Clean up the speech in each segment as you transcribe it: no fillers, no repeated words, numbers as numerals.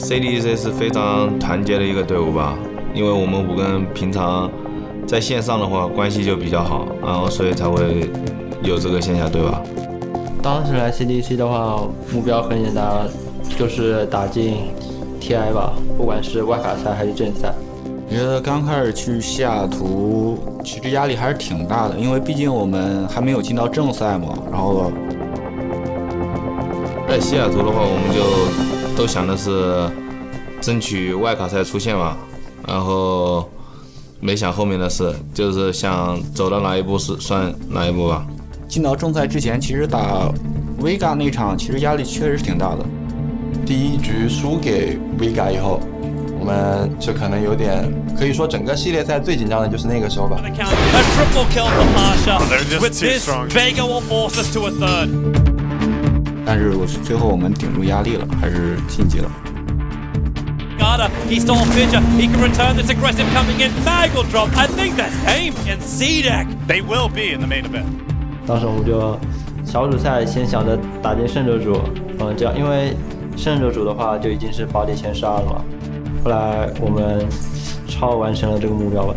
CDEC 是非常团结的一个队伍吧，因为我们5个人平常在线上的话关系就比较好，然后所以才会有这个线下队吧。当时来 CDEC 的话，目标很简单，就是打进 TI 吧，不管是外卡赛还是正赛。我觉得刚开始去西雅图，其实压力还是挺大的，因为毕竟我们还没有进到正赛嘛。然后在西雅图的话，我们就都想的是争取外卡赛出线嘛，然后没想后面的事，就是想走到哪一步是算哪一步吧。进到正赛之前，其实打 Vega 那场，其实压力确实是挺大的。第一局输给 Vega 以后，我们就可能有点，可以说整个系列赛最紧张的就是那个时候吧。但是最后我们顶住压力了，还是晋级了。He stole Fisher. He can return this aggressive coming in. Mag will drop. I think that's aim in CDEC. They will be in the main event. 当时我们就小组赛先想着打进胜者组，这样因为胜者组的话就已经是保底前12了嘛。后来我们超完成了这个目标吧。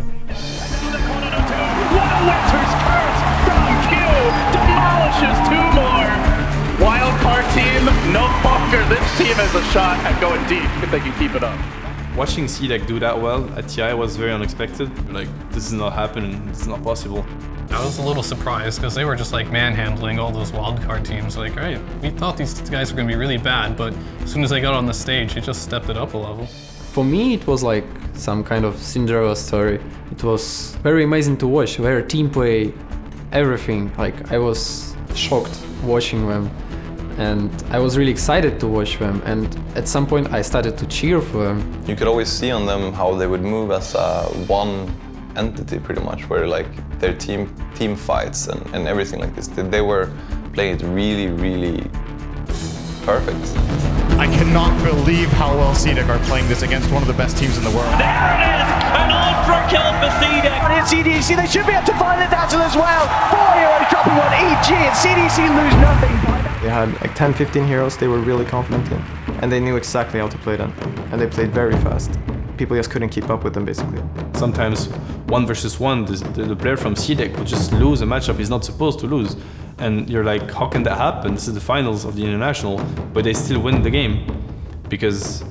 Wildcard team, no longer. This team has a shot at going deep if they can keep it up. Watching CDEC do that well at TI was very unexpected. Like, this is not happening, it's not possible. I was a little surprised because they were just like manhandling all those wildcard teams. Like, right, we thought these guys were going to be really bad, but as soon as they got on the stage, they just stepped it up a level. For me, it was like some kind of Cinderella story. It was very amazing to watch, their team play, everything. Like, I was shocked watching them. And I was really excited to watch them, and at some point I started to cheer for them. You could always see on them how they would move as one entity pretty much, where like their team fights and everything like this. They were playing it really, really perfect. I cannot believe how well CDEC are playing this against one of the best teams in the world. There it is! An ultra kill for CDEC. And in CDEC, they should be able to find the dazzle as well. 4 heroes dropping on EG, and CDEC lose nothing. They had like 10-15 heroes they were really confident in, and they knew exactly how to play them, and they played very fast. People just couldn't keep up with them basically. Sometimes 1 versus 1, the player from CDEC would just lose a matchup he's not supposed to lose. And you're like, how can that happen? This is the finals of the international, but they still win the game. Because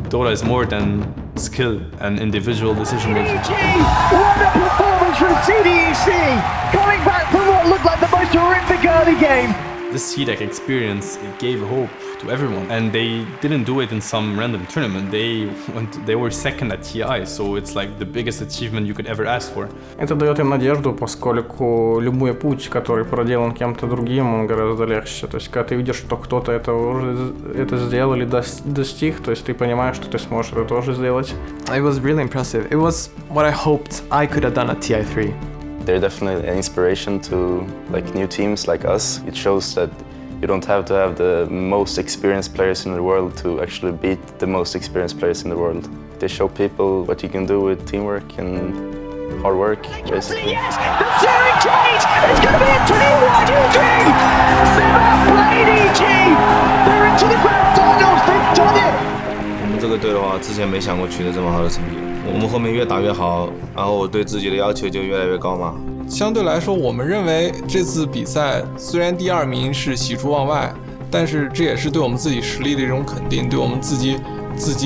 Dota is more than skill and individual decision making. What a performance from CDEC! Coming back from what looked like the most horrific early game. This CDEC experience, it gave hope to everyone, and they didn't do it in some random tournament. They were second at TI, so it's like the biggest achievement you could ever ask for. Это дает им надежду, поскольку любой путь, который проделан кем-то другим, он гораздо легче. То есть, когда ты видишь, что кто-то это сделал или достиг, то есть ты понимаешь, что ты сможешь это тоже сделать. It was really impressive. It was what I hoped I could have done at TI3. They're definitely an inspiration to like new teams like us. It shows that you don't have to have the most experienced players in the world to actually beat the most experienced players in the world. They show people what you can do with teamwork and hard work, basically. Yes, the Zurich trade! It's going to be a 2-1 EG! They've outplayed EG! They're into the grand finals! They've done it! 我们这个队的话，之前没想过取得这么好的成绩。我们后面越打越好，然后我对自己的要求就越来越高嘛。相对来说，我们认为这次比赛虽然第2名是喜出望外，但是这也是对我们自己实力的一种肯定，对我们自己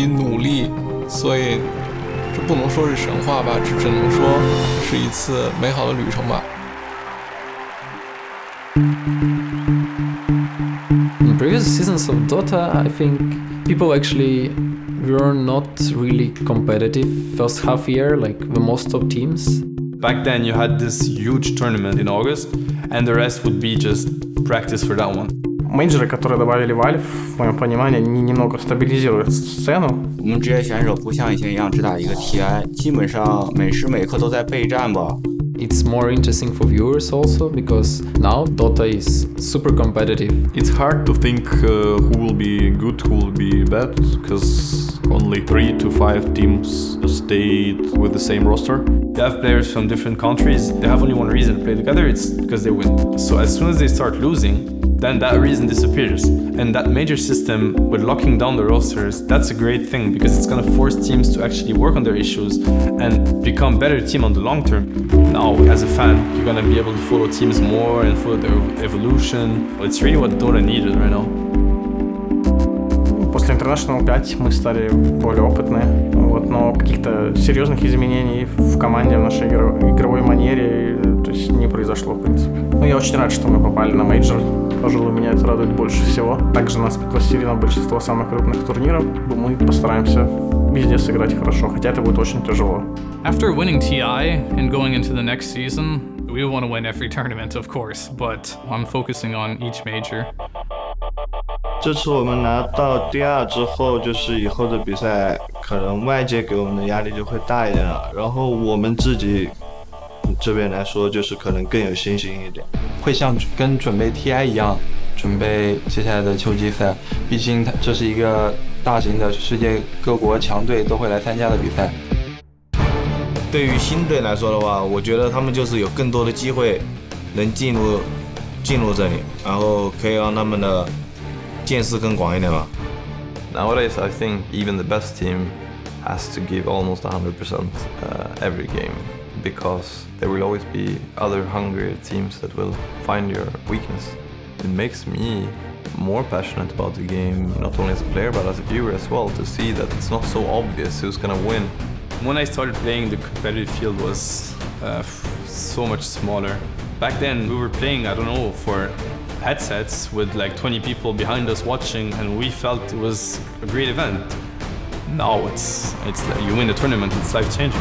努力，所以这不能说是神话吧，只能说是一次美好的旅程吧。In previous seasons of Dota, I think people actually were not really competitive first half year like the most top teams. Back then you had this huge tournament in August, and the rest would be just practice for that one. Мейджоры, которые добавили Valve, в моем понимании, они немного стабилизируют сцену. 我们职业选手不像以前一样只打一个 TI， 基本上每时每刻都在备战吧。It's more interesting for viewers also because now Dota is super competitive. It's hard to think who will be good, who will be bad, because only 3 to 5 teams stayed with the same roster. They have players from different countries. They have only one reason to play together, it's because they win. So as soon as they start losing, then that reason disappears. And that major system with locking down the rosters, that's a great thing because it's gonna force teams to actually work on their issues and become better team on the long term. Now, as a fan, you're gonna be able to follow teams more and follow their evolution. It's really what Dota needed right now. После International 5 мы стали более опытные, вот, но каких-то серьезных изменений в команде, в нашей игровой манере, то есть не произошло, в принципе. Но я очень рад, что мы попали на мейджор. Пожалуй, меня это радует больше всего. Также нас пригласили на большинство самых крупных турниров. Думаю, постараемся везде сыграть хорошо, хотя это будет очень тяжело. After winning TI and going into the next season, we want to win every tournament, of course, but I'm focusing on each major. 这次我们拿到第2之后，就是以后的比赛可能外界给我们的压力就会大一点了，然后我们自己这边来说就是可能更有信心一点，会像跟准备 TI 一样准备接下来的秋季赛，毕竟这是一个大型的世界各国强队都会来参加的比赛。对于新队来说的话，我觉得他们就是有更多的机会能进入这里，然后可以让他们的见识更广一点吧。 Nowadays, I think even the best team has to give almost 100% every game, because there will always be other hungry teams that will find your weakness. It makes me more passionate about the game, not only as a player but as a viewer as well, to see that it's not so obvious who's gonna win. When I started playing, the competitive field was so much smaller. Back then, we were playing, I don't know, for headsets with like 20 people behind us watching, and we felt it was a great event. Now it's like you win the tournament, it's life-changing.